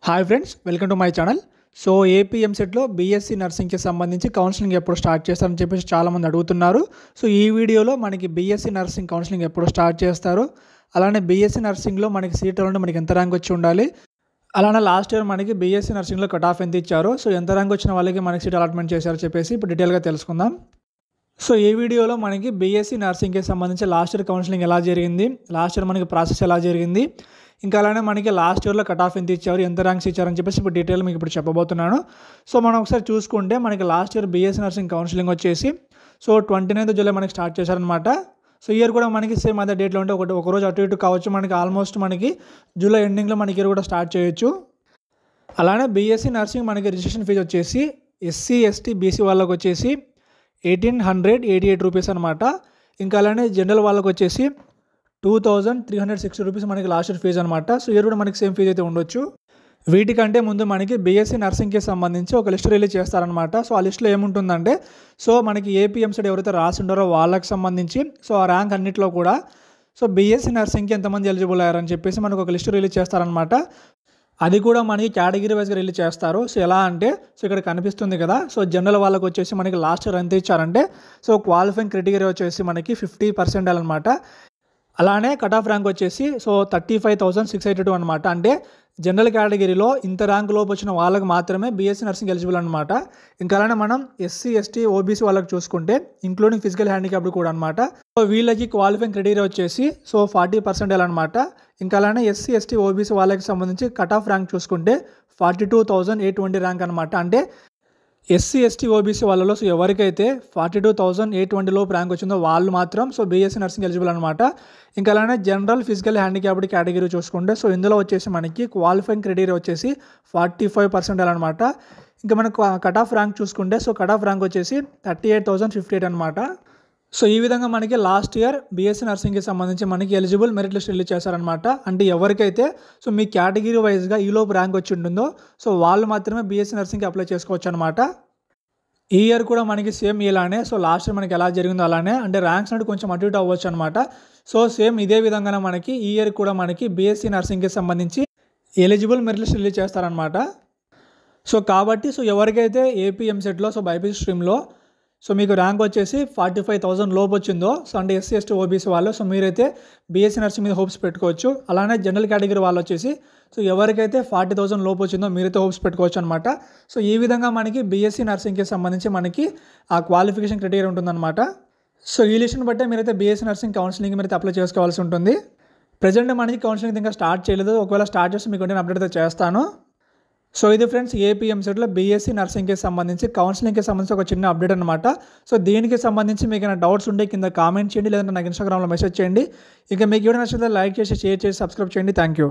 Hi friends, welcome to my channel. So ఏపీఎంసెట్లో BSc నర్సింగ్కి సంబంధించి కౌన్సిలింగ్ ఎప్పుడు స్టార్ట్ చేస్తారని చెప్పేసి చాలామంది అడుగుతున్నారు. సో ఈ వీడియోలో మనకి బీఎస్సీ నర్సింగ్ కౌన్సిలింగ్ ఎప్పుడు స్టార్ట్ చేస్తారు, అలానే బీఎస్సీ నర్సింగ్లో మనకి సీట్ ఉంటే మనకి ఎంత ర్యాంక్ వచ్చి ఉండాలి, అలానే లాస్ట్ ఇయర్ మనకి బీఎస్సీ నర్సింగ్లో కట్ ఆఫ్ ఎంత ఇచ్చారు, సో ఎంత ర్యాంక్ వచ్చిన వాళ్ళకి మనకి సీట్ అలాట్మెంట్ చేశారో చెప్పేసి ఇప్పుడు డీటెయిల్గా తెలుసుకుందాం. సో ఈ వీడియోలో మనకి బీఎస్సీ నర్సింగ్కి సంబంధించి లాస్ట్ ఇయర్ కౌన్సిలింగ్ ఎలా జరిగింది, లాస్ట్ ఇయర్ మనకి ప్రాసెస్ ఎలా జరిగింది, ఇంకా అలానే మనకి లాస్ట్ ఇయర్లో కట్ ఆఫ్ ఎంత ఇచ్చారు, ఎంత ర్యాంక్స్ ఇచ్చారని చెప్పేసి ఇప్పుడు డీటెయిల్ మీకు ఇప్పుడు చెప్పబోతున్నాను. సో మనం ఒకసారి చూసుకుంటే మనకి last year BSc nursing counselling వచ్చేసి 29th జూలై మనకి స్టార్ట్ చేశారనమాట. సో ఇయర్ కూడా మనకి సేమ్ అదే డేట్లో ఉంటే ఒక రోజు అటు ఇటు కావచ్చు, మనకి ఆల్మోస్ట్ మనకి జూలై ఎండింగ్లో మనకి ఇయర్ కూడా స్టార్ట్ చేయొచ్చు. అలానే బీఎస్సీ నర్సింగ్ మనకి రిజిస్ట్రేషన్ ఫీజు వచ్చేసి ఎస్సీ ఎస్టీ బీసీ వాళ్ళకి వచ్చేసి 1888 రూపీస్ అనమాట. ఇంకా అలానే జనరల్ వాళ్ళకి వచ్చేసి 2360 రూపీస్ మనకి లాస్ట్ ఇయర్ ఫీజు అనమాట. సో ఇయర్ కూడా మనకి సేమ్ ఫీజు అయితే ఉండొచ్చు. వీటికంటే ముందు మనకి బీఎస్సీ నర్సింగ్కి సంబంధించి ఒక లిస్ట్ రిలీజ్ చేస్తారనమాట. సో ఆ లిస్ట్లో ఏముంటుందంటే, సో మనకి ఏపీఎంసెట్ ఎవరైతే రాసి ఉండారో వాళ్ళకి సంబంధించి సో ఆ ర్యాంక్ అన్నింటిలో కూడా సో బీఎస్సీ నర్సింగ్కి ఎంతమంది ఎలిజిబుల్ అయ్యారని చెప్పేసి మనకు ఒక లిస్ట్ రిలీజ్ చేస్తారనమాట. అది కూడా మనకి కేటగిరీ వైజ్గా రిలీజ్ చేస్తారు. సో ఎలా అంటే, సో ఇక్కడ కనిపిస్తుంది కదా, సో జనరల్ వాళ్ళకి వచ్చేసి మనకి లాస్ట్ ఇయర్ ఎంత ఇచ్చారంటే, సో క్వాలిఫైయింగ్ క్రైటీరియా వచ్చేసి మనకి 50% అనమాట. అలానే కట్ ఆఫ్ ర్యాంక్ వచ్చేసి సో 35,682 అనమాట. అంటే జనరల్ కేటగిరీలో ఇంత ర్యాంక్ లోపు వచ్చిన వాళ్ళకి మాత్రమే బీఎస్సీ నర్సింగ్ ఎలిజిబుల్ అనమాట. ఇంకా అలానే మనం ఎస్సీ ఎస్టీ ఓబీసీ వాళ్ళకి చూసుకుంటే ఇంక్లూడింగ్ ఫిజికల్ హ్యాండిక్యాప్డ్ కూడా అనమాట. సో వీళ్ళకి క్వాలిఫైయింగ్ క్రైటీరియా వచ్చేసి సో 40% అనమాట. ఇంకా అలానే ఎస్సీ ఎస్టీ ఓబీసీ వాళ్ళకి సంబంధించి కట్ ఆఫ్ ర్యాంక్ చూసుకుంటే 42,820 ర్యాంక్ అనమాట. అంటే ఎస్సీ ఎస్టీ ఓబీసీ వాళ్ళలో సో ఎవరికైతే 42,820 లోపు ర్యాంక్ వచ్చిందో వాళ్ళు మాత్రం సో బీఎస్సీ నర్సింగ్ ఎలిజిబుల్ అనమాట. ఇంకా అలానే జనరల్ ఫిజికల్ హ్యాండిక్యాప్డ్ కేటగిరీ చూసుకుంటే సో ఇందులో వచ్చేసి మనకి క్వాలిఫైయింగ్ క్రైటీరియా వచ్చేసి 45% అనమాట. ఇంకా మనకు కట్ ఆఫ్ ర్యాంక్ చూసుకుంటే సో కట్ ఆఫ్ ర్యాంక్ వచ్చేసి 38,058 అనమాట. సో ఈ విధంగా మనకి లాస్ట్ ఇయర్ బీఎస్సీ నర్సింగ్కి సంబంధించి మనకి ఎలిజిబుల్ మెరిట్ లిస్ట్ రిలీజ్ చేశారనమాట. అంటే ఎవరికైతే సో మీ కేటగిరీ వైజ్గా ఈలోపు ర్యాంక్ వచ్చి ఉంటుందో సో వాళ్ళు మాత్రమే బీఎస్సీ నర్సింగ్కి అప్లై చేసుకోవచ్చు అనమాట. ఈ ఇయర్ కూడా మనకి సేమ్ ఇలానే, సో లాస్ట్ ఇయర్ మనకి ఎలా జరిగిందో అలానే, అంటే ర్యాంక్స్ అంటే కొంచెం అటు ఇటు అవ్వచ్చు అనమాట. సో సేమ్ ఇదే విధంగానే మనకి ఈ ఇయర్ కూడా మనకి బీఎస్సీ నర్సింగ్కి సంబంధించి ఎలిజిబుల్ మెరిట్ లిస్ట్ రిలీజ్ చేస్తారనమాట. సో కాబట్టి సో ఎవరికైతే ఏపీఎంసెట్లో సో బైపీసీ స్ట్రీమ్లో సో మీకు ర్యాంక్ వచ్చేసి 45,000 లోపు వచ్చిందో, సో అంటే ఎస్సీ ఎస్టీ ఓబీసీ వాళ్ళు, సో మీరైతే బీఎస్సీ నర్సింగ్ మీద హోప్స్ పెట్టుకోవచ్చు. అలానే జనరల్ కేటగిరీ వాళ్ళు వచ్చేసి సో ఎవరికైతే 40,000 లోపు వచ్చిందో మీరైతే హోప్స్ పెట్టుకోవచ్చు అనమాట. సో ఈ విధంగా మనకి బీఎస్సీ నర్సింగ్కి సంబంధించి మనకి ఆ క్వాలిఫికేషన్ క్రైటీరియా ఉంటుందన్నమాట. సో ఈ లిస్ట్ని బట్టే మీరైతే బీఎస్సీ నర్సింగ్ కౌన్సిలింగ్ మీరైతే అప్లై చేసుకోవాల్సి ఉంటుంది. ప్రజెంట్ మనకి కౌన్సిలింగ్ ఇంకా స్టార్ట్ చేయలేదు. ఒకవేళ స్టార్ట్ చేస్తే మీకు నేను అప్డేట్ అయితే చేస్తాను. సో ఇది ఫ్రెండ్స్ ఏపీఎంసెట్లో బీఎస్సీ నర్సింగ్కి సంబంధించి కౌన్సిలింగ్కి సంబంధించి ఒక చిన్న అప్డేట్ అనమాట. సో దీనికి సంబంధించి మీకు ఏమైనా డౌట్స్ ఉంటే కింద కామెంట్ చేయండి, లేదంటే నాకు ఇన్స్టాగ్రామ్లో మెసేజ్ చేయండి. ఇంకా మీకు వీడియో నచ్చితే లైక్ చేసి, షేర్ చేసి, సబ్స్క్రైబ్ చేయండి. Thank you.